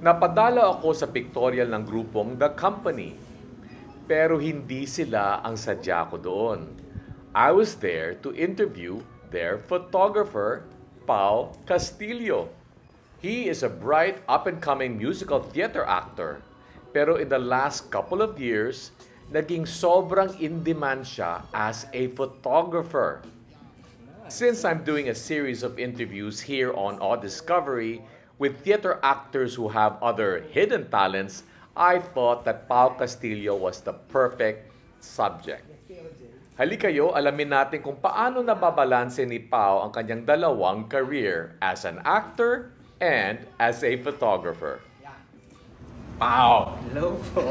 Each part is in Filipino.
Napadala ako sa pictorial ng grupong The Company, pero hindi sila ang sadya ko doon. I was there to interview their photographer, Pao Castillo. He is a bright, up-and-coming musical theater actor, pero in the last couple of years, naging sobrang in-demand siya as a photographer. Since I'm doing a series of interviews here on Odd Discovery with theater actors who have other hidden talents, I thought that Pao Castillo was the perfect subject. Halikayo, alamin natin kung paano nababalanse ni Pao ang kanyang dalawang career as an actor and as a photographer. Pao! Hello po.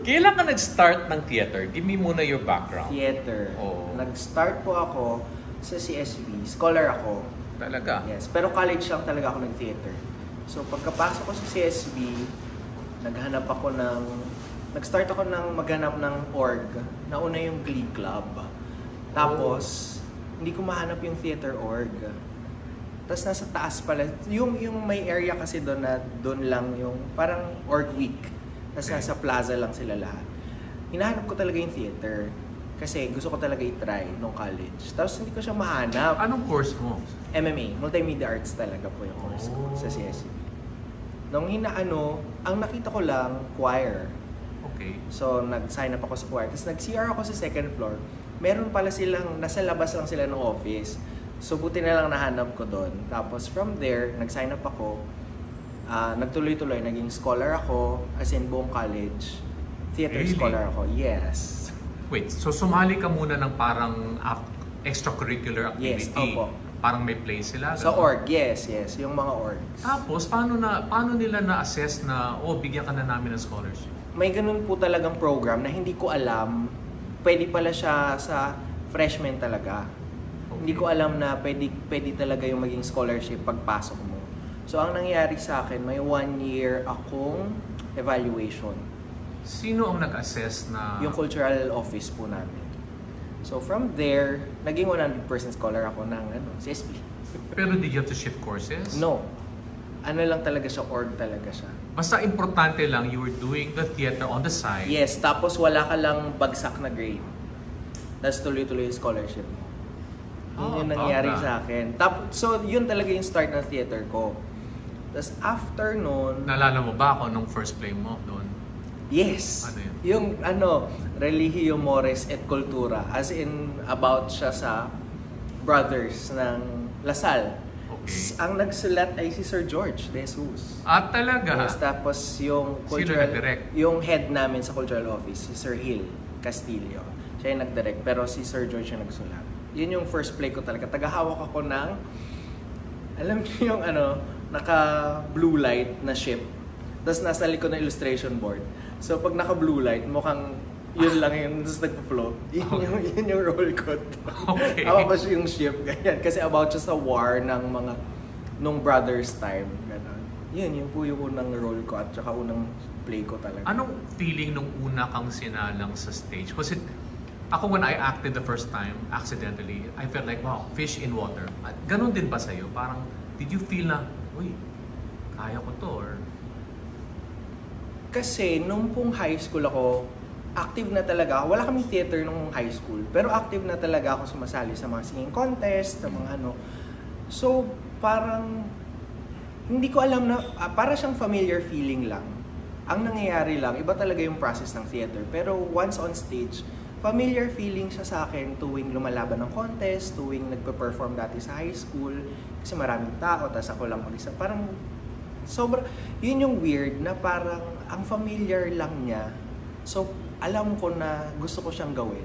Kailan ka nag-start ng theater? Give me muna your background. Theater. Oh. Nag-start po ako sa CSB. Scholar ako. Talaga? Yes. Pero college lang talaga ako nag-theater. So pagkapasok ko sa CSB, nag-start ako ng maghanap ng org. Nauna yung Glee Club. Tapos, hindi ko mahanap yung theater org. Tapos nasa taas pala. Yung may area kasi doon na doon lang yung parang org week. Tapos nasa plaza lang sila lahat. Hinahanap ko talaga yung theater. Kasi gusto ko talaga i-try nung college. Tapos hindi ko siya mahanap. Anong course mo? MMA, Multimedia Arts talaga po yung course ko sa CSE. Nung ang nakita ko lang, choir. Okay. So, nag-sign up ako sa choir. Tapos nag-CR ako sa second floor. Meron pala silang, nasa labas lang sila ng office. So, buti na lang nahanap ko doon. Tapos from there, nag-sign up ako. Nagtuloy-tuloy, naging scholar ako, as in buong college. Theater Really? Scholar ako, yes. Wait, so sumali ka muna ng parang extracurricular activity? Yes, opo. Parang may play sila? Sa Ganun? org, yes, yung mga org. Tapos, paano nila na-assess na, bigyan ka na namin ng scholarship? May ganun po talagang program na hindi ko alam. Pwede pala siya sa freshman talaga. Okay. Hindi ko alam na pwede talaga yung maging scholarship pagpasok mo. So, ang nangyari sa akin, may 1 year akong evaluation. Sino ang nag-assess na... Yung cultural office po namin. So, from there, naging 100% scholar ako ng CSP. Pero did you have to shift courses? No. Ano lang talaga siya, org talaga siya. Basta importante lang, you were doing the theater on the side. Yes, tapos wala ka lang bagsak na grade. Tapos tuloy-tuloy yung scholarship mo. Yun yung nangyari sa akin. So, yun talaga yung start ng theater ko. Tapos after nun... Naalala mo ba ako nung first play mo doon? Yes! Ano yun? Yung Religio Mores et Cultura. As in, about siya sa brothers ng Lasal. Okay. Ang nagsulat ay si Sir George De Jesus. Talaga? Yes, tapos yung cultural, nag-direct? yung head namin sa cultural office, si Sir Hill Castillo. Siya yung nag-direct, pero si Sir George yung nagsulat. Yun yung first play ko talaga. Tagahawak ako ng, alam niyo yung naka-blue light na ship. Tapos nasa likod ng illustration board. So pag naka-blue light, mukhang yun lang yun, tapos nagpo-float. Yun yung role ko. Okay. Ako pa siya yung ship, ganyan. Kasi about siya sa war ng nung brothers time. Ganun. Yun po yung unang role ko at saka unang play ko talaga. Anong feeling nung una kang sinalang sa stage? Was it, ako when I acted the first time, accidentally, I felt like, wow, fish in water. At ganun din ba sa'yo? Parang, did you feel na, uy, kaya ko to, or... Kasi nung pong high school ako, active na talaga ako. Wala kaming theater nung high school. Pero active na talaga ako sumasali sa mga singing contest, sa mga So, parang, hindi ko alam na, para siyang familiar feeling lang. Ang nangyayari lang, iba talaga yung process ng theater. Pero once on stage, familiar feeling siya sa akin tuwing lumalaban ng contest, tuwing nagpe-perform dati sa high school. Kasi maraming tao, tas ako lang mag-isa. Parang, yun yung weird na parang, ang familiar lang niya. So, alam ko na gusto ko siyang gawin.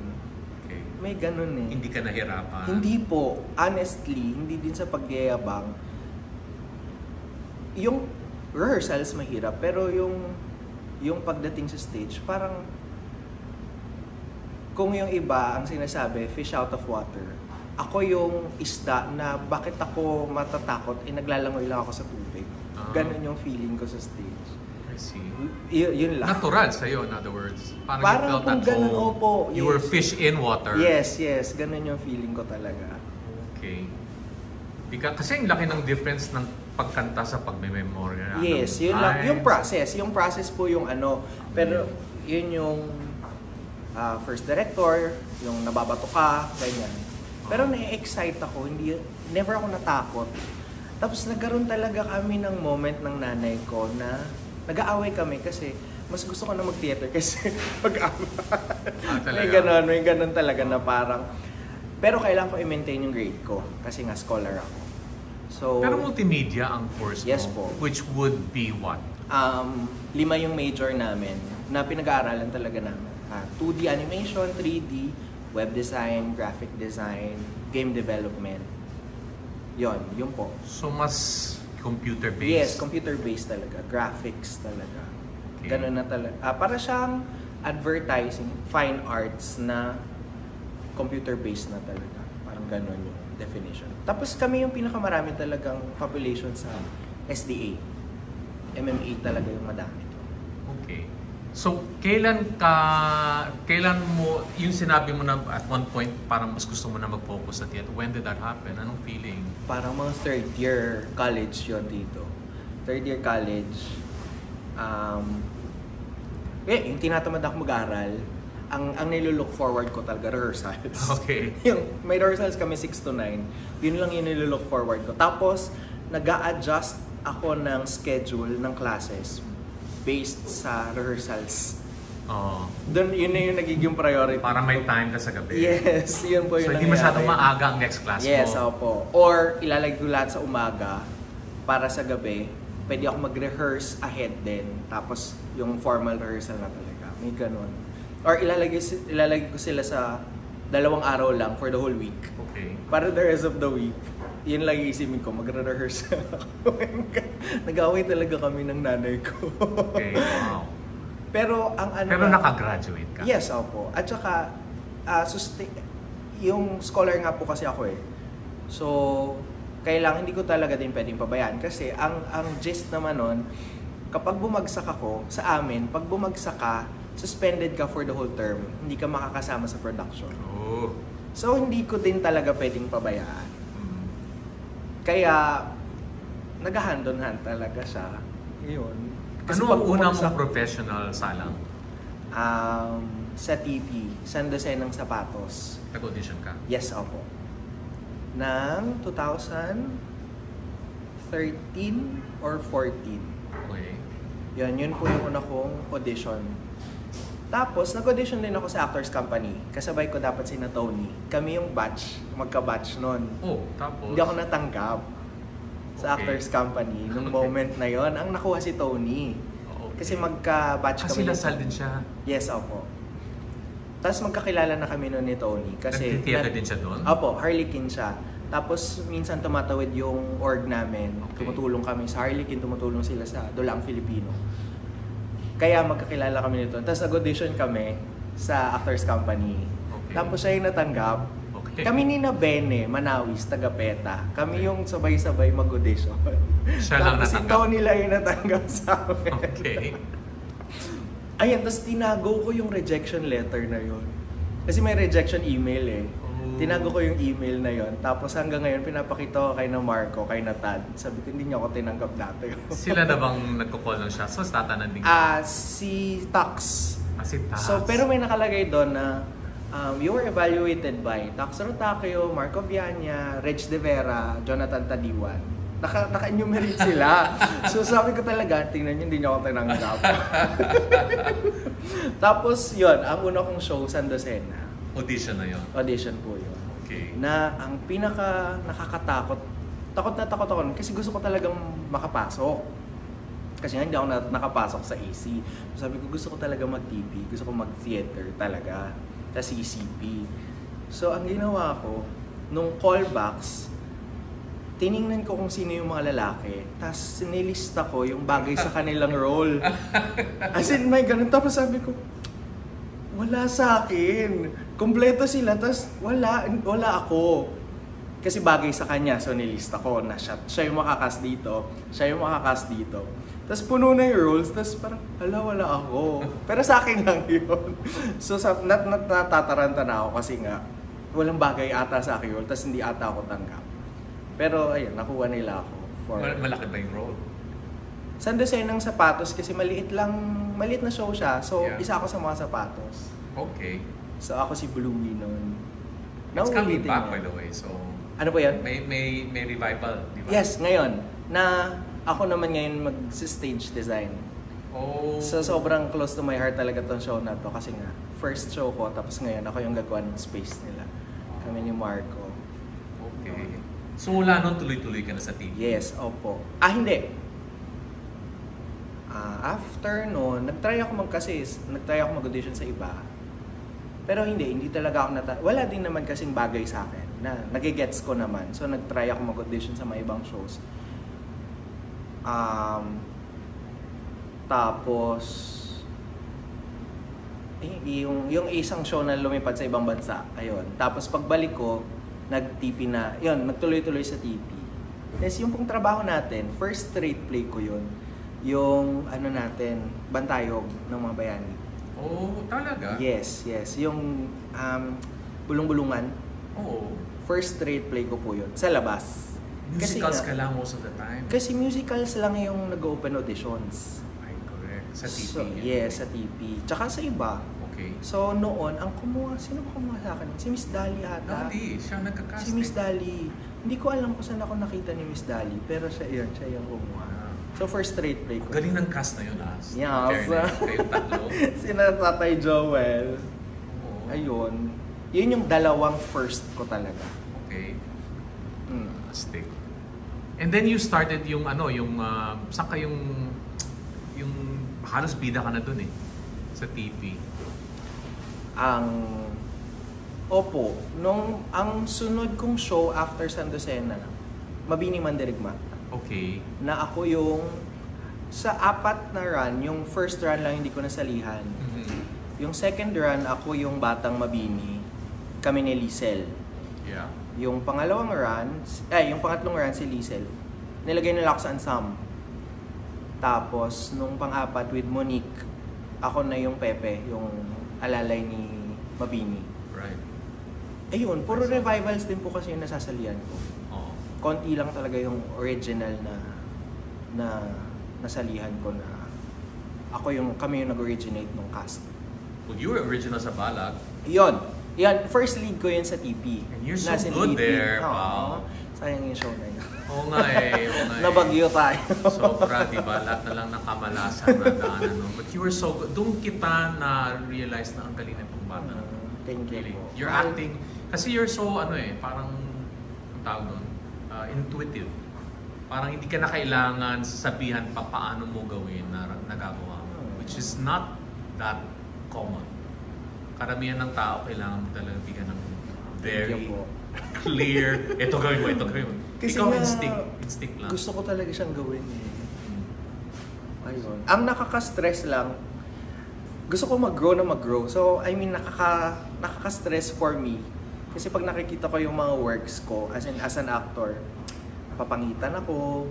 Okay. May ganun eh. Hindi ka nahirapan? Hindi po. Honestly, hindi din sa pagyayabang. Yung rehearsals mahirap, pero yung pagdating sa stage, parang kung yung iba ang sinasabi, fish out of water. Ako yung isda na bakit ako matatakot, naglalangoy lang ako sa tubig. Ganun yung feeling ko sa stage. I see. Yun lang. Natural sa'yo, in other words. Parang kung ganun, opo. You were fish in water. Yes. Ganun yung feeling ko talaga. Okay. Kasi ang laki ng difference ng pagkanta sa pagme-memorya. Yes, yun lang. Yung process. Yung process po yung ano. Pero yun yung first director, yung nababato ka, ganyan. Pero na-excite ako, never ako natakot. Tapos nagkaroon talaga kami ng moment ng nanay ko na nag-aaway kami kasi mas gusto ko na mag-theater kasi may ganun talaga na parang, pero kailangan ko i-maintain yung grade ko kasi nga scholar ako. So, pero multimedia ang course mo, yes po. Which would be what? 5 yung major namin na pinag-aaralan talaga namin. 2D animation, 3D, web design, graphic design, game development. Yun po. So mas computer-based? Yes, computer-based talaga. Graphics talaga. Okay. Ganun na talaga. Para siyang advertising, fine arts na computer-based na talaga. Parang ganun yung definition. Tapos kami yung pinakamarami talagang population sa SDA. MMA talaga yung madami. Okay. So, kailan mo, yung sinabi mo na at one point, parang mas gusto mo na mag-focus sa theater, when did that happen? Anong feeling? Parang mga third year college yon dito. Third year college, yung tinatamad ako mag-aral, ang nilulook forward ko talaga, rehearsals. Okay. May rehearsals kami 6 to 9, yun lang yung nilulook forward ko. Tapos, nag-a-adjust ako ng schedule ng classes based sa rehearsals. Doon, yun na yung nagiging priority. Para may time ka sa gabi. Yes, yun po yung so, hindi masyadong maaga ang next class mo. Yes, opo. Or, ilalagay ko lahat sa umaga para sa gabi. Pwede ako mag-rehearse ahead din. Tapos, yung formal rehearsal na talaga. May ganun. Or, ilalagay ko sila sa 2 araw lang for the whole week. Okay. Para the rest of the week, yun lang iisipin ko, magre-rehearse ako. Nag-away talaga kami ng nanay ko. Okay, wow. Pero nakagraduate ka? Yes, opo. At saka, yung scholar nga po kasi ako eh. So, kailangan hindi ko talaga din pwedeng pabayaan. Kasi ang gist naman nun, kapag bumagsak ako, sa amin, pag bumagsak ka, suspended ka for the whole term. Hindi ka makakasama sa production. Oh. So, hindi ko din talaga pwedeng pabayaan. Kaya, nag-hand-on-hand talaga siya. Yun. Ano ang una mong professional salang? Sa TV, San Jose ng Sapatos. Nag-audition ka? Yes, opo. Ng 2013 or 14. Okay. Yun po yung una kong audition. Tapos, nag-audition din ako sa Actors Company. Kasabay ko dapat si Tony. Kami yung batch, magka-batch nun. Oh, tapos? Hindi ako natanggap sa Actors Company. Nung moment na yon, ang nakuha si Tony. Okay. Kasi magka-batch kami. Kasi Lasal din siya? Yes, opo. Tapos magkakilala na kami noon ni Tony. Kasi nag-theater din siya doon? Opo, Harlequin siya. Tapos minsan tumatawid yung org namin. Okay. Tumutulong kami sa Harlequin, tumutulong sila sa Dulang Filipino. Kaya magkakilala kami nito. Tapos nag-audition kami sa Actors Company. Okay. Tapos siya yung natanggap. Okay. Kami ni Bene, Manawis, taga PETA. Kami yung sabay-sabay mag-audition. Siya lang Tapos si natanggap? Tony lang yung natanggap sa amin. Okay. Ayan, tapos tinago ko yung rejection letter na yon. Kasi may rejection email eh. Tinago ko yung email na yon. Tapos hanggang ngayon, pinapakita ko kay na Marco, kay na Tad. Sabi ko, hindi niya ako tinanggap dati. Sila na bang nagko-call ng siya? So, tatanan din Si Tax. Si Tax. So, pero may nakalagay doon na you were evaluated by Tax Rotacio, Marco Viana, Reg De Vera, Jonathan Tadiwan. Naka-enumerate sila. So sabi ko talaga, tingnan niyo, hindi niyo ako tinanggap. Tapos yun, ang una kong show, San Docena. Audition na yon. Audition po yun. Okay. Na ang pinaka nakakatakot, takot na takot ako kasi gusto ko talagang makapasok. Kasi nga hindi ako nakapasok sa AC. So, sabi ko, gusto ko talaga mag-TV, gusto ko mag-theater talaga sa CCP. So ang ginawa ko, nung callbacks, tiningnan ko kung sino yung mga lalaki, tapos sinilista ko yung bagay sa kanilang role. As in, may ganun. Tapos sabi ko, wala sa akin. Kompleto sila, tapos wala ako. Kasi bagay sa kanya, so nilista ko na siya yung makakas dito, siya yung makakas dito. Tapos puno na yung roles, tapos parang, wala ako. Pero sa akin lang yun. So natataranta na ako kasi nga, walang bagay ata sa akin yun, tapos hindi ata ako tanggap. Pero ayun, nakuha nila ako for... Malaki ba yung role? San Jose ng sapatos kasi maliit na show siya. So, Yeah. isa ako sa mga sapatos. Okay. So, ako si Bluey noon. It's coming Nauulitin back, niya. by the way. So, Ano po yan? may revival, di ba? Yes, ngayon. Na ako naman ngayon mag-stage design. Oh. So, sobrang close to my heart talaga tong show na to. Kasi nga, first show ko. Tapos ngayon, ako yung gagawa ng space nila. Kami ni Marco. Okay. So, wala nun, tuloy-tuloy ka na sa TV? Yes, opo. Hindi. After noon, nagtry ako mag-audition sa iba. Pero hindi talaga ako wala din naman kasing bagay sa akin na nagigets ko naman. So nagtry ako mag-audition sa mga ibang shows. Tapos yung isang show na lumipad sa ibang bansa, ayun. Tapos pagbalik ko, nag-TP na, yun, nagtuloy-tuloy sa TP. Tapos yung pong trabaho natin, first straight play ko yun. Yung Bantayog ng mga bayani. Oh, talaga? Yes. Yung Bulong-Bulungan. Oo. First straight play ko po yun. Sa labas. Musicals ka lang most of the time? Kasi musicals lang yung nag-open auditions. Ay, correct. Sa TV? So, yes, sa TV. Tsaka sa iba. Okay. So, noon, sino ba kumuha sa akin? Si Miss Dali ata. Dali, siya nagka-casting. Si Miss Dali. Hindi ko alam kung saan ako nakita ni Miss Dali. Pero siya yung kumuha. So, first straight play ko. Galing ng cast na yun, Yeah. Fairness, kayong tatlo. Sina Tatay Joel. Oo. Ayun. Yun yung dalawang first ko talaga. Okay. Stick. And then you started yung saan ka yung halos bida ka na dun sa TV. Opo, ang sunod kong show after San Lucena, Mabini Mandirigma. Okay. Na ako yung sa 4 na run, yung first run lang hindi ko nasalihan. Mm-hmm. Yung second run, ako yung Batang Mabini, kami ni Liesel. Yeah. Yung pangatlong run, si Liesel. Nilagay nila ako sa Ansam. Tapos, nung pang-apat with Monique, ako na yung Pepe, yung alalay ni Mabini. Right. Ayun, puro revivals din po kasi yung nasasalihan ko. Oh. Konti lang talaga yung original na nasalihan ko na kami yung nag-originate ng cast. Well, you were original sa Balag. Yan, first lead ko yun sa TP. And you're so good there, wow. Sayang yung show na yun. Oo nga eh. Nabagyo tayo. Sobra, di ba? Lahat na lang ng kamalasan na daanan. No? But you were so good. Doon kita na-realize na ang galing ng bata. Thank you Really. po. You're acting, kasi you're so, parang, ang tawag doon, intuitive. Parang hindi ka na kailangan sabihan pa paano mo gawin na nagagawa mo. Which is not that common. Karamihan ng tao kailangan mo talaga bigyan ng very clear, ito gawin mo. Kasi ikaw instinct lang. Gusto ko talaga siyang gawin Ayun. Ang nakaka-stress lang, gusto ko mag-grow. So, nakaka-stress for me. Kasi pag nakikita ko yung mga works ko, as an actor, napapangitan ako.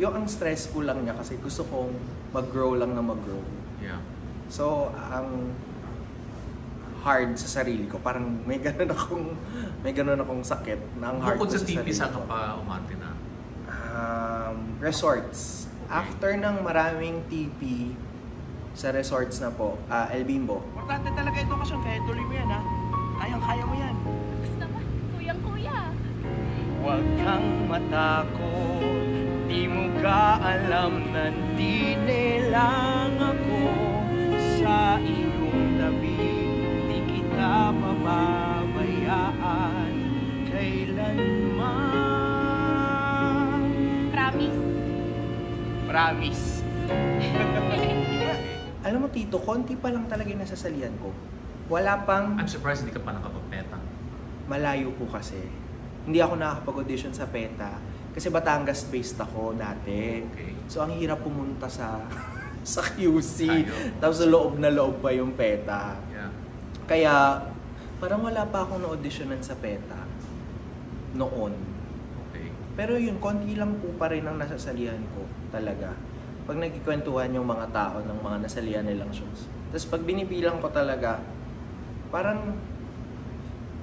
Yung ang stress ko lang niya kasi gusto kong mag-grow lang na mag-grow. Yeah. So, ang hard sa sarili ko, parang may ganun akong sakit na ang hard Bukod ko sa TV, sarili saan ka ko. pa umarte na? Resorts. Okay. After ng maraming TP sa resorts na po, El Bimbo. Importante talaga ito kasi kaya tuloy mo yan ha. Kayang-kaya mo yan. Basta ba? Kuyang-kuya. Huwag kang matakot, di mo ka alam na di nilang ako sa iyong tabi. Di kita pababayaan kailanman. Promise. Promise. Alam mo Tito, konti pa lang talaga yung nasasalihan ko. Wala pang I'm surprised hindi ka pa nakapagpeta. malayo po kasi. Hindi ako nakakapag-audition sa PETA kasi Batangas-based ako dati. Okay. So ang hirap pumunta sa QC. Ayaw. Tapos loob na loob pa yung PETA. Yeah. Kaya parang wala pa akong na-auditionan sa PETA noon. Okay. Pero yun, konti lang po pa rin ang nasasalihan ko talaga. Pag nagkikwentuhan yung mga tao ng mga nasalihan nilang shows. Tapos pag binibilang ko talaga, parang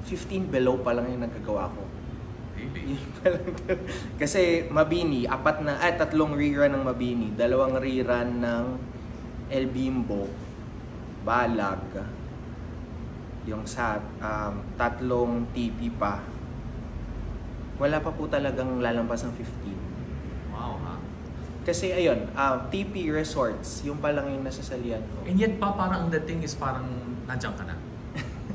15 below pa lang yung nagagawa ko. Really? Yun Kasi Mabini, 3 rerun ng Mabini, 2 rerun ng El Bimbo, Balag, yung sa 3 TP pa. Wala pa po talagang lalampas ng 15. Wow, ha? Kasi ayun, TP Resorts, yung pa lang yung nasasalian ko. And yet pa, parang ang dating is parang nandiyan ka na.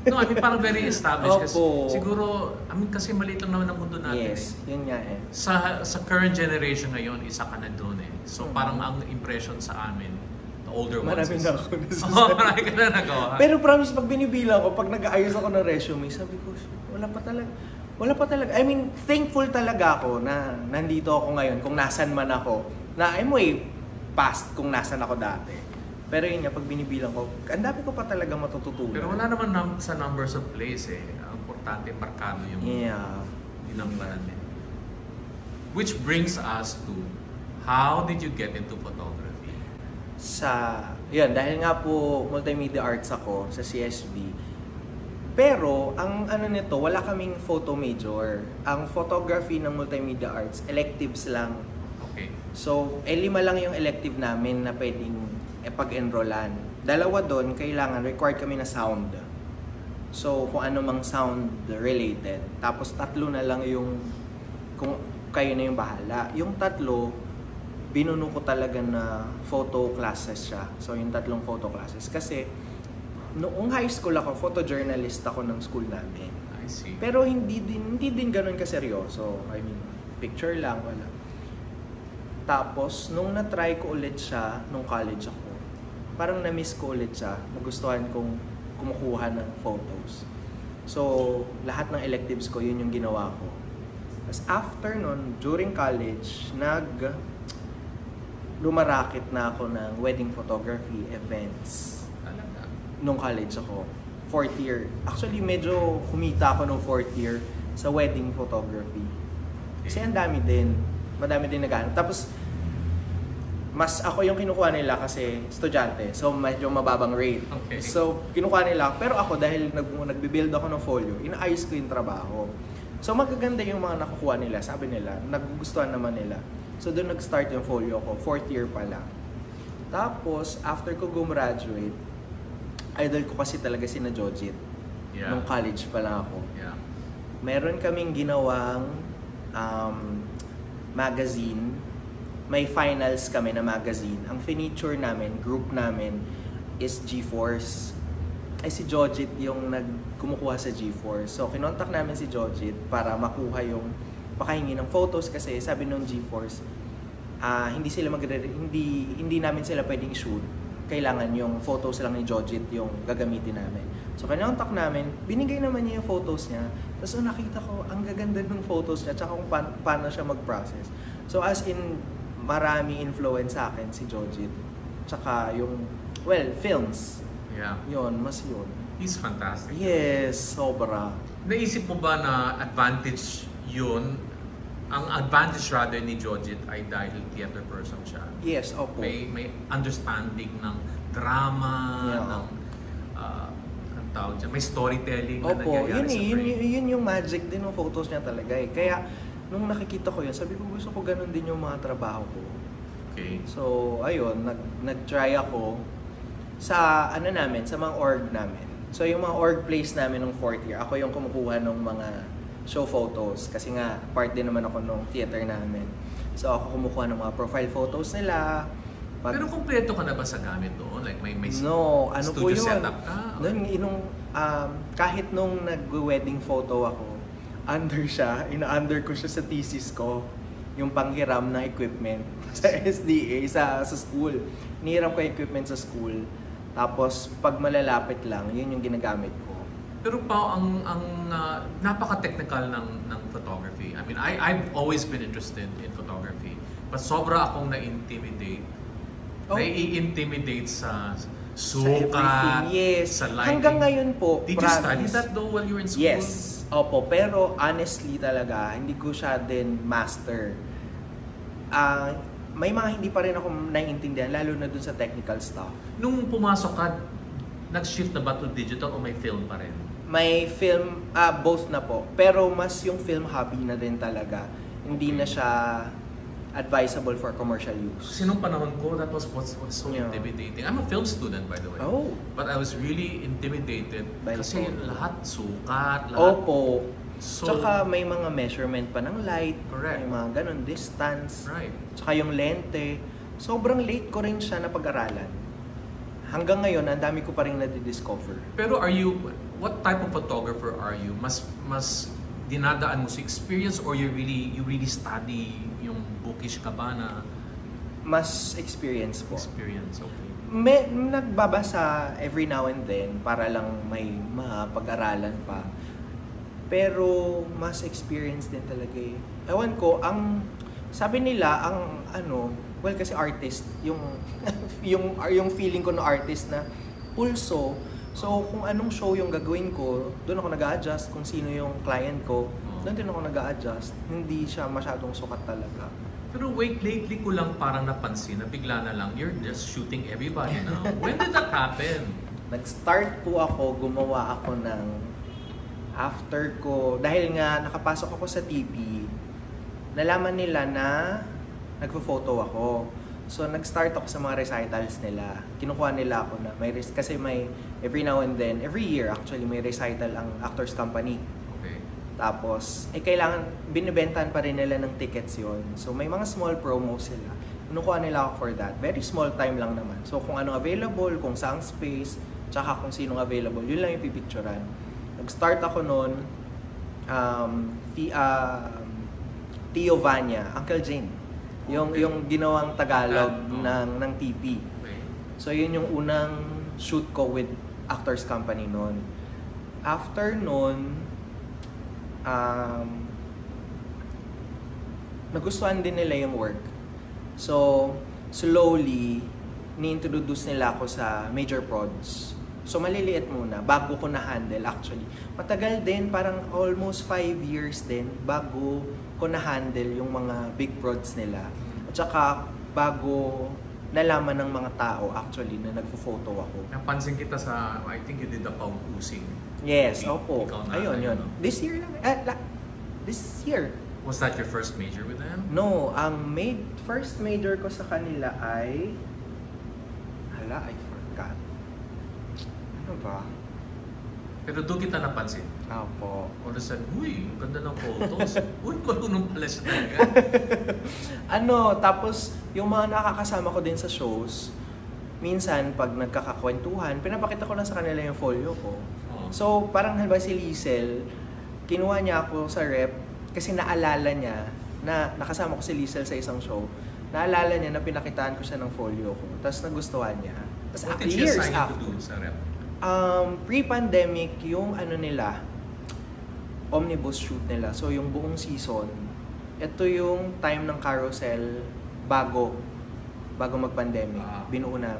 No, I mean parang very established. Kasi Opo. siguro, I mean kasi maliit lang naman ang mundo natin Yes, yun nga eh. Sa current generation ngayon, isa ka na doon eh. So parang ang impression sa amin, the older ones Marami is... na ako Oo, marami ka na nagawa. Pero promise, pag binibilang ko, pag nag-aayos ako ng resume, sabi ko, wala pa talaga. Wala pa talaga. I mean, thankful talaga ako na nandito ako ngayon, kung nasan man ako. Na I'm way past kung nasan ako dati. Pero yun nga, pag binibilang ko, ang dami ko pa talaga matututunan. Pero wala naman sa numbers of plays eh. Ang importante, markado yung dinambaran eh. Which brings us to, how did you get into photography? Yun, dahil nga po multimedia arts ako sa CSB. Pero, ang ano nito, wala kaming photo major. Ang photography ng multimedia arts, electives lang. Okay. So, 5 lang yung elective namin na pwedeng pag-enrollan. 2 doon, kailangan, required kami na sound. So, kung ano mang sound related. Tapos 3 na lang yung, kung kayo na yung bahala. Yung 3, binuno ko talaga na photo classes siya. So, yung 3 photo classes. Kasi, noong high school ako, photojournalist ako ng school namin. I see. Pero hindi din ganoon kaseryoso. I mean, picture lang, wala. Tapos, nung na-try ko ulit siya, nung college ako, parang na-miss ko ulit siya. Nagustuhan kong kumukuha ng photos. So, lahat ng electives ko, yun yung ginawa ko. Tapos after nun, during college, lumarakit na ako ng wedding photography events. Talaga? Nung college ako. 4th year. Actually, medyo kumita ako nung 4th year sa wedding photography. Kasi ang dami din. Madami din naghanap. Tapos, mas ako yung kinukuha nila kasi estudyante. So, medyo mababang rate. Okay. So, kinukuha nila. Pero ako, dahil nagbe-build ako ng folio, inaayos ko yung trabaho. So, magaganda yung mga nakukuha nila. Sabi nila, nagugustuhan naman nila. So, doon nag-start yung folio ko. 4th year pa lang. Tapos, after ko gumraduate, idol ko kasi talaga si na Jojit. Yeah. Nung college pa lang ako. Yeah. Meron kaming ginawang magazine. May finals kami na magazine. Ang feature namin, group namin, is G-Force. Ay si Jojit yung kumukuha sa G-Force. So, kinontak namin si Jojit para makuha yung makahingi ng photos kasi sabi nung G-Force, hindi namin sila pwedeng shoot. Kailangan yung photos lang ni Jojit yung gagamitin namin. So, kinontak namin, binigay naman niya yung photos niya. Tapos nakita ko, ang gaganda ng photos niya, tsaka kung paano siya mag-process. So, as in, marami influence sa akin si Jojit. Tsaka yung, films. Yeah. Yun, mas yun. He's fantastic. Yes, sobra. Naisip mo ba na advantage yun? Ang advantage rather ni Jojit ay dahil theater person siya. Yes, opo. May understanding ng drama, Yeah. ng ang tawag dyan, may storytelling na Opo, nangyayari sa frame. yun yung magic din ng photos niya talaga eh. Kaya, nung nakikita ko yun, sabi ko gusto ko ganun din yung mga trabaho ko. Okay. So, ayun, nag-try ako sa sa mga org namin. So, yung mga org plays namin nung 4th year, ako yung kumukuha ng mga show photos. Kasi nga, part din naman ako nung theater namin. So, ako kumukuha ng mga profile photos nila. Pero kumpleto ka na ba sa gamit doon? Like may No, ano po studio yun? setup ka? Kahit nung nag-wedding photo ako, ina-under ko siya sa thesis ko, yung panghiram ng equipment sa SDA, sa school. Nihiram ko yung equipment sa school. Tapos, pag malalapit lang, yun yung ginagamit ko. Pero pa ang napaka-technical ng photography. I mean, I've always been interested in photography. But sobra akong na-intimidate. Nai-intimidate sa sukat, Yes. sa lighting. Hanggang ngayon po, Did you study that though while you were in school? Yes. Opo, pero honestly talaga, hindi ko siya din master. May mga hindi pa rin ako naiintindihan, lalo na dun sa technical stuff. Nung pumasok ka, nag-shift na ba to digital o may film pa rin? May film, both na po. Pero mas yung film hobby na din talaga. Hindi na siya advisable for commercial use. Kasi nung panahon ko, that was what's so Yeah. intimidating. I'm a film student, by the way. Oh. But I was really intimidated By kasi photo. lahat sukat, lahat. Opo. So, Tsaka may mga measurement pa ng light. Correct. May mga ganun, distance. right. Tsaka yung lente. Sobrang late ko rin siya napag-aralan. Hanggang ngayon, ang dami ko pa rin na-discover. Pero what type of photographer are you? Mas dinadaan mo sa experience or you really study yung bookish ka ba na Mas experience po. experience? Okay. May nagbabasa every now and then para lang may mapag-aralan pa. Pero mas experience din talaga eh. Ewan ko, sabi nila well kasi artist, yung feeling ko na artist na pulso. So kung anong show yung gagawin ko, doon ako nag-a-adjust. Kung sino yung client ko, doon din ako nag-a-adjust. Hindi siya masyadong sukat talaga. Pero wait, lately ko lang parang napansin na bigla na lang, you're just shooting everybody now. When did that happen? Nag-start po ako, gumawa ako ng after ko, dahil nga nakapasok ako sa TV, nalaman nila na nagpo-photo ako. So nag-start ako sa mga recitals nila. Kinukuha nila ako na kasi may every now and then, every year actually may recital ang Actors Company. Okay. Tapos kailangan binibentahan pa rin nila ng tickets yon. So may mga small promos sila. Kinukuha nila ako for that. Very small time lang naman. So kung anong available, kung saang space, tsaka kung sinong available, yun lang yung pipicturan. Nag-start ako noon, Tio Vanya, Uncle Jane. Yung ginawang Tagalog ng TP. Okay. So yun yung unang shoot ko with Actors Company noon. After noon, nagustuhan din nila yung work. So slowly, ni-introduce nila ako sa major prods. So maliliit muna, bago ko na-handle actually. Matagal din, parang almost 5 years din, bago ko na-handle yung mga big prods nila. At saka, bago nalaman ng mga tao actually na nagpo-photo ako. Napansin kita sa, I think you did the Paupusing. Yes, Ikaw opo. na, Ayun, yun. no? This year lang. This year. Was that your first major with them? No, ang first major ko sa kanila ay... I forgot. Ano ba? Pero doon kita napansin. Opo. All of a sudden, uy, ang ganda ng photos. Uy, marunong pala siya talaga. Tapos yung mga nakakasama ko din sa shows, minsan pag nagkakakwentuhan, pinapakita ko lang sa kanila yung folio ko. Oh. So parang halimbawa si Liesel, kinuha niya ako sa rep kasi naalala niya na nakasama ko si Liesel sa isang show. Naalala niya na pinakitaan ko siya ng folio ko. Tapos nagustuhan niya. Tapos What did she years assign you to after. do sa rep? Pre-pandemic, yung nila, omnibus shoot nila. So, yung buong season, ito yung time ng Carousel bago mag-pandemic. Binuo na.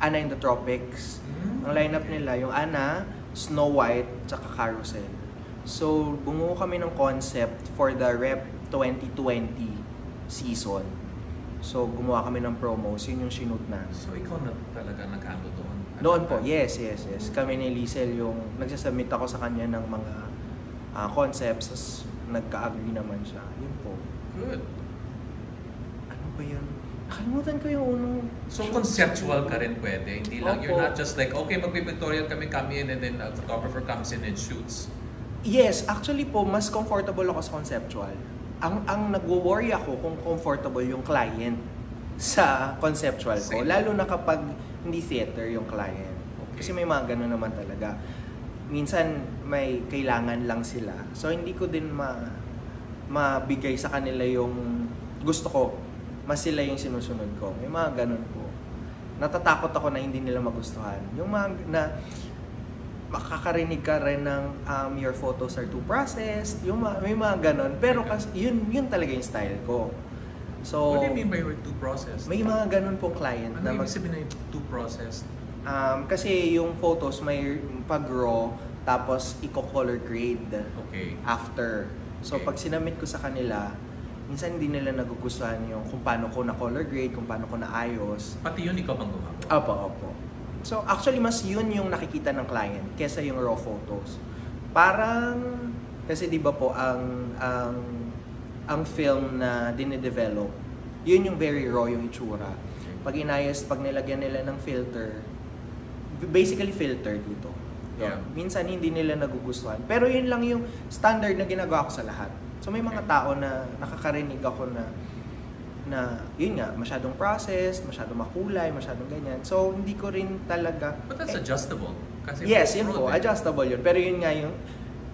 Anna in the Tropics. Ang lineup nila, yung Anna, Snow White, tsaka Carousel. So, bumuo kami ng concept for the Rep 2020 season. So, gumawa kami ng promos. Yun yung shoot na. So, ikaw na talaga nag-handle doon? Noon po, yes. Kami ni Liesel yung nagsasubmit ako sa kanya ng mga concepts, tas nagka-agree naman siya. Yun po. Good. Ano ba yun? Nakalimutan ko yung unang... So, conceptual ka rin pwede? Hindi lang, you're Opo. not just like, okay, magpipictorial kami, come in, and then a photographer comes in and shoots. Yes, actually po, mas comfortable ako sa conceptual. Ang nagwo-worry ako kung comfortable yung client sa conceptual ko. Same. Lalo na kapag hindi theater yung client. Okay. Kasi may mga ganun naman talaga. Minsan may kailangan lang sila. So hindi ko din mabigay sa kanila yung gusto ko. Mas sila yung sinusunod ko. May mga ganun po. Natatakot ako na hindi nila magustuhan. Yung mga na makakarinig ka rin ng your photos are too processed. May mga ganun. Pero kasi yun talaga yung style ko. So, What do you mean by too processed? may mga ganun pong client Ano na ibig sabihin na too processed? kasi yung photos may pag-raw tapos i-color grade Okay. after. So Okay. pag sinamit ko sa kanila, minsan hindi nila nagugustuhan yung kung paano ko na color grade, kung paano ko na ayos. Pati yun ikaw bang gumagawa? Opo. So actually mas yun yung nakikita ng client kesa yung raw photos. Parang kasi 'di ba po ang film na dine-develop, yun yung very raw yung itsura. Pag nilagyan nila ng filter, basically filter dito. Yeah. Minsan hindi nila nagugustuhan. Pero yun lang yung standard na ginagawa ko sa lahat. So may mga tao na nakakarinig ako na yun nga, masyadong process, masyadong makulay, masyadong ganyan. So hindi ko rin talaga... But that's adjustable. Kasi Yes, yun po, adjustable yun. Pero yun nga yun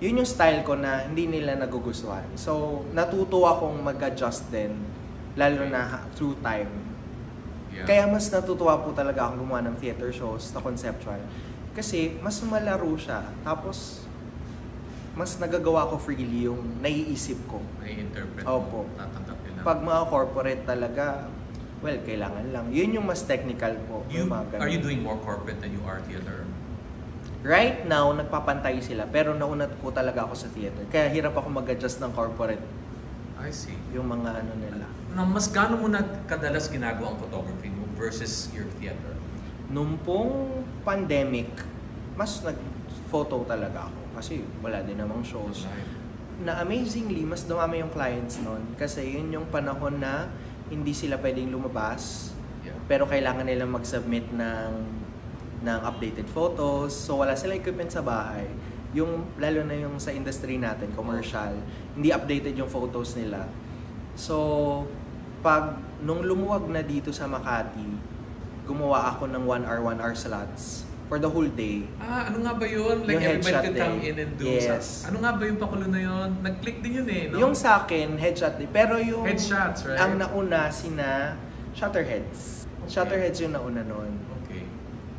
yung style ko na hindi nila nagugustuhan. So natuto akong mag-adjust din, lalo na through time. Yeah. Kaya mas natutuwa po talaga akong gumawa ng theater shows na conceptual. Kasi mas malaro siya. Tapos, mas nagagawa ko freely yung naiisip ko. Nai-interpret Opo. mo, tatanggapin lang. Pag mga corporate talaga, well, kailangan lang. Yun yung mas technical po. Yung mga ganun. Are you doing more corporate than you are theater? Right now, nagpapantay sila. Pero naunat po talaga ako sa theater. Kaya hirap ako mag-adjust ng corporate. I see. Yung mga ano nila. Mas gaano mo na kadalas ginagawa ang photography mo versus your theater? Nung pong pandemic, mas nag-photo talaga ako. Kasi wala din namang shows. Na amazingly, mas dumami yung clients nun. Kasi yun yung panahon na hindi sila pwedeng lumabas. Yeah. Pero kailangan nilang mag-submit ng updated photos. So wala sila equipment sa bahay. Lalo na yung sa industry natin, commercial, hindi updated yung photos nila. So, nung lumuwag na dito sa Makati, gumawa ako ng 1 hour slots for the whole day. Ano nga ba yun? Like Yung everybody headshot could come day. in and do Yes. Ano nga ba yung pakulo na yun? Nag-click din yun eh, no? Yung sa akin, headshot day. Pero yung... Headshots, right? Ang nauna, Shutterheads. Okay. Shutterheads yung nauna nun. Okay.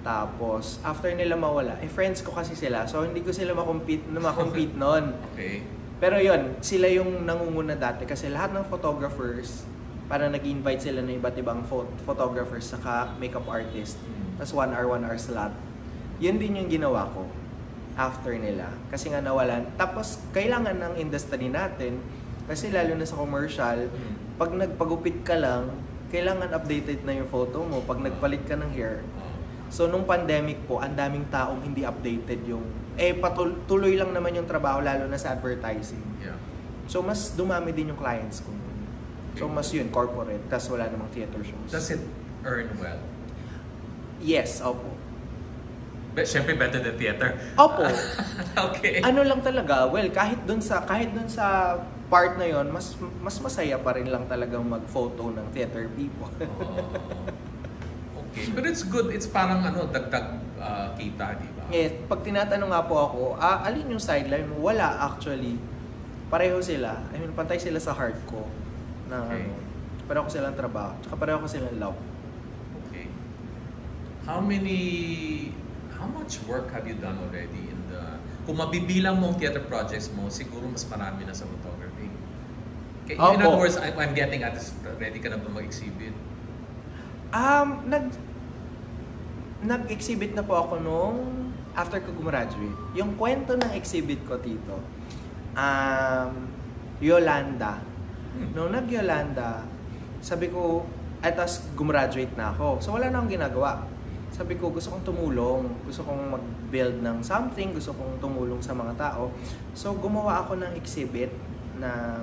Tapos, after nila mawala, friends ko kasi sila. So, hindi ko sila makompete nun. Okay. Pero yun, sila yung nangunguna dati kasi lahat ng photographers, para nag-invite sila ng iba't ibang photographers saka makeup artist. Tapos 1 hour slot. Yun din yung ginawa ko after nila. Kasi nga nawalan. Tapos kailangan ng industry natin, kasi lalo na sa commercial, pag nagpagupit ka lang, kailangan updated na yung photo mo pag nagpalit ka ng hair. So nung pandemic po, ang daming taong hindi updated yung... tuloy lang naman yung trabaho, lalo na sa advertising. Yeah. So mas dumami din yung clients ko. So mas yun, corporate, tas wala namang theater shows. Does it earn well? Yes, opo. Siyempre better than theater. Opo. Okay. Ano lang talaga, well, kahit dun sa part na yon, mas masaya pa rin lang talagang mag-photo ng theater people. Okay. But it's good. It's parang dagdag kita, di ba? Yes, pag tinatanong nga po ako, alin yung sideline mo? Wala actually. Pareho sila. I mean, pantay sila sa heart ko. Na Okay. pareho ko silang trabaho. Tsaka pareho ko silang love. Okay. How much work have you done already in the... Kung mabibilang mo ang theater projects mo, siguro mas marami na sa photography. Okay, in other words, I'm getting at this, ready ka na ba mag-exhibit? Nag-exhibit na po ako nung after ko gumraduate. Yung kwento ng exhibit ko, Tito, Yolanda. Nung nag-Yolanda, sabi ko, tapos gumraduate na ako. So wala na akong ginagawa. Sabi ko, gusto kong tumulong. Gusto kong mag-build ng something. Gusto kong tumulong sa mga tao. So gumawa ako ng exhibit na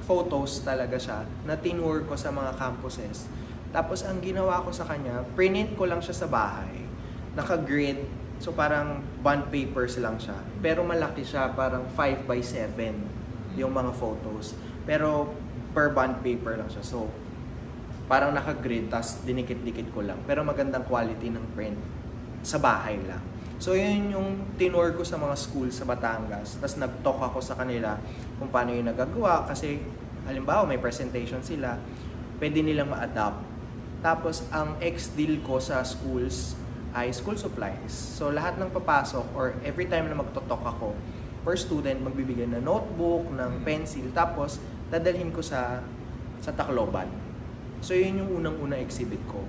photos talaga siya, na tinur ko sa mga campuses. Tapos ang ginawa ko sa kanya, print ko lang siya sa bahay. Naka-grid. So parang bond papers lang siya. Pero malaki siya, parang 5x7 yung mga photos. Pero per bond paper lang siya. So parang naka-grid, tas dinikit-dikit ko lang. Pero magandang quality ng print sa bahay lang. So yun yung tinur ko sa mga schools sa Batangas. Tas nag-talk ako sa kanila kung paano yung nagagawa. Kasi halimbawa may presentation sila, pwede nilang ma-adapt. Tapos ang ex-deal ko sa schools ay school supplies. So lahat ng papasok or every time na magto-talk ako, per student magbibigay ng notebook, ng pencil, tapos dadalhin ko sa Tacloban. So yun yung unang-unang exhibit ko.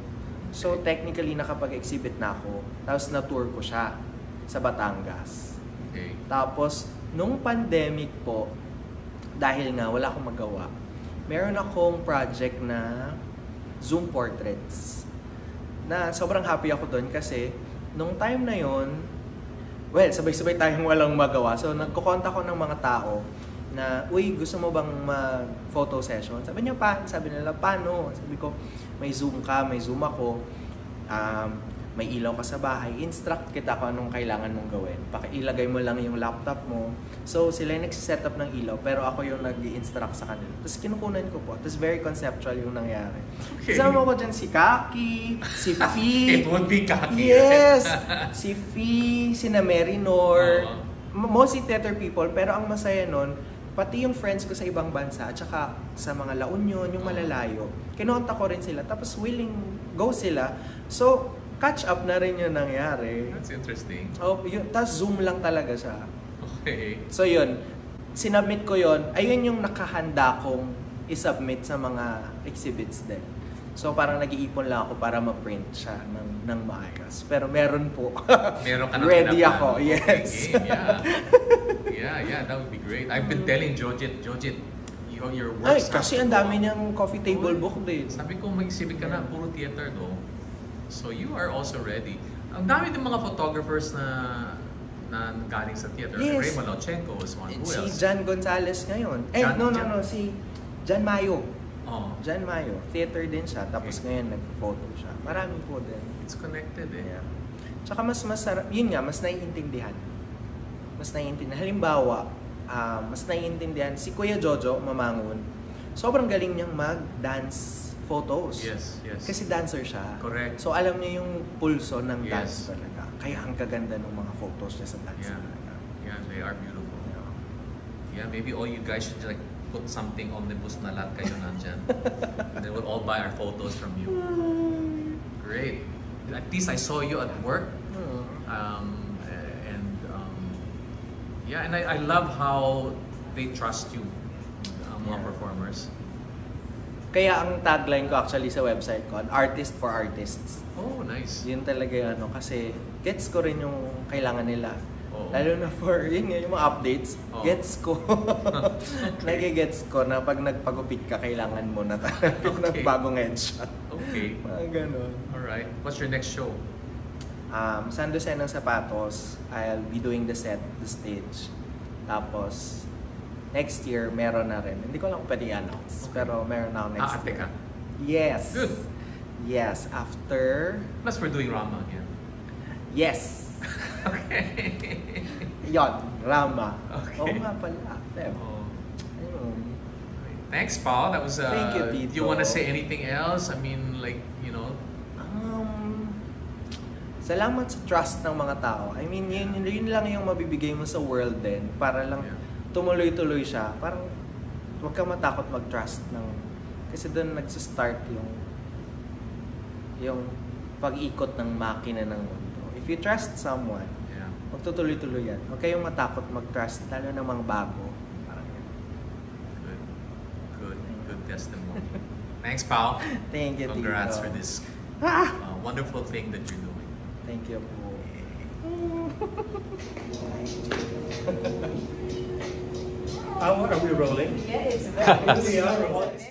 So technically nakapag-exhibit na ako, tapos na-tour ko siya sa Batangas. Okay. Tapos nung pandemic po, dahil nga wala akong magawa, meron akong project na Zoom portraits. Na sobrang happy ako doon kasi nung time na yon, well, sabay-sabay tayong walang magawa. So, nagkukontak ko ng mga tao na, uy, gusto mo bang mag-photo session? Sabi niya, sabi nila, paano? Sabi ko, may Zoom ka, may Zoom ako. May ilaw ka sa bahay, instruct kita kung anong kailangan mong gawin. Ilagay mo lang yung laptop mo. So, sila yung nagsiset up ng ilaw, pero ako yung nag-i-instruct sa kanila. Tapos kinukunan ko po. Tapos very conceptual yung nangyari. Okay. Kasama ko dyan si Kaki, si Fee. It would be Kaki. Yes! Si Fee, si na Marinor. Mostly theater people, pero ang masaya nun, pati yung friends ko sa ibang bansa, at saka sa mga La Union, yung malalayo, kinonta ko rin sila. Tapos willing go sila. So, catch up na rin yung nangyari. That's interesting. Oh, yun, tapos Zoom lang talaga siya. Okay. So yun, sinubmit ko yun. Ayun yung nakahanda kong isubmit sa mga exhibits din. So parang nag-iipon lang ako para ma-print siya ng maayos. Pero meron po. Meron ka na ready pinaplano. ako, yes. Okay, yeah, that would be great. I've been telling Jojit, your work Ay, kasi ang dami niyang coffee table book din. Sabi ko, mag-exhibit ka na, puro theater do. So you are also ready. Ang dami din mga photographers na galing sa theater. Yes. Ray Malochenko is one. Who Si else? John Gonzalez ngayon. No. Si John Mayo. Oh, John Mayo. Theater din siya. Tapos Okay. ngayon nag-photo siya. Marami po din. it's connected eh. Yeah. Tsaka mas masarap. Yun nga, mas naiintindihan. Mas naiintindihan. Halimbawa, mas naiintindihan si Kuya Jojo Mamangon. Sobrang galing niyang mag-dance photos. Yes. Kasi dancer siya. Correct. So alam niya yung pulso ng Yes. dance talaga. Kaya ang kaganda ng mga photos niya sa dance Yeah. talaga. Yeah, they are beautiful. Yeah, maybe all you guys should like put something omnibus na lahat kayo nandyan. And then we'll all buy our photos from you. Great. At least I saw you at work. And I love how they trust you, mga performers. Kaya ang tagline ko actually sa website ko, an artist for artists. Oh, nice. Yun talaga yung kasi gets ko rin yung kailangan nila. Oo. Lalo na for yun nga, yung mga updates, Oo. gets ko. Nagigets ko na pag nagpagupit ka, kailangan mo na talaga ng Okay. bagong headshot. Okay. Mga ganun. Alright. What's your next show? San Jose ng Sapatos, I'll be doing the stage. Tapos, next year, meron na rin. Hindi ko lang kung pwede i-announce. Okay. Pero meron na ako next Ate year. ka? Yes. Good. Yes. After... Plus we're doing Rama again. Yes. Okay. Yon, Rama. Okay. Oo nga pala. Feb. Oh. Ayun. Thanks, Paul. That was. Thank you, Tito. Do you want to say anything else? I mean, like, you know. Salamat sa trust ng mga tao. I mean, yun lang yung mabibigay mo sa world din. Para lang Yeah. tumuloy-tuloy siya. Parang huwag ka matakot mag-trust ng... Kasi doon nagsistart yung pag-ikot ng makina ng mundo. If you trust someone, Yeah. magtutuloy-tuloy yan. Huwag kayong matakot mag-trust, lalo na mga bago. Parang yun. Good testimony. Thanks, Paul. Thank you, Congrats Tito. for this wonderful thing that you're doing. Thank you po. Are we rolling? Yes. Here we are.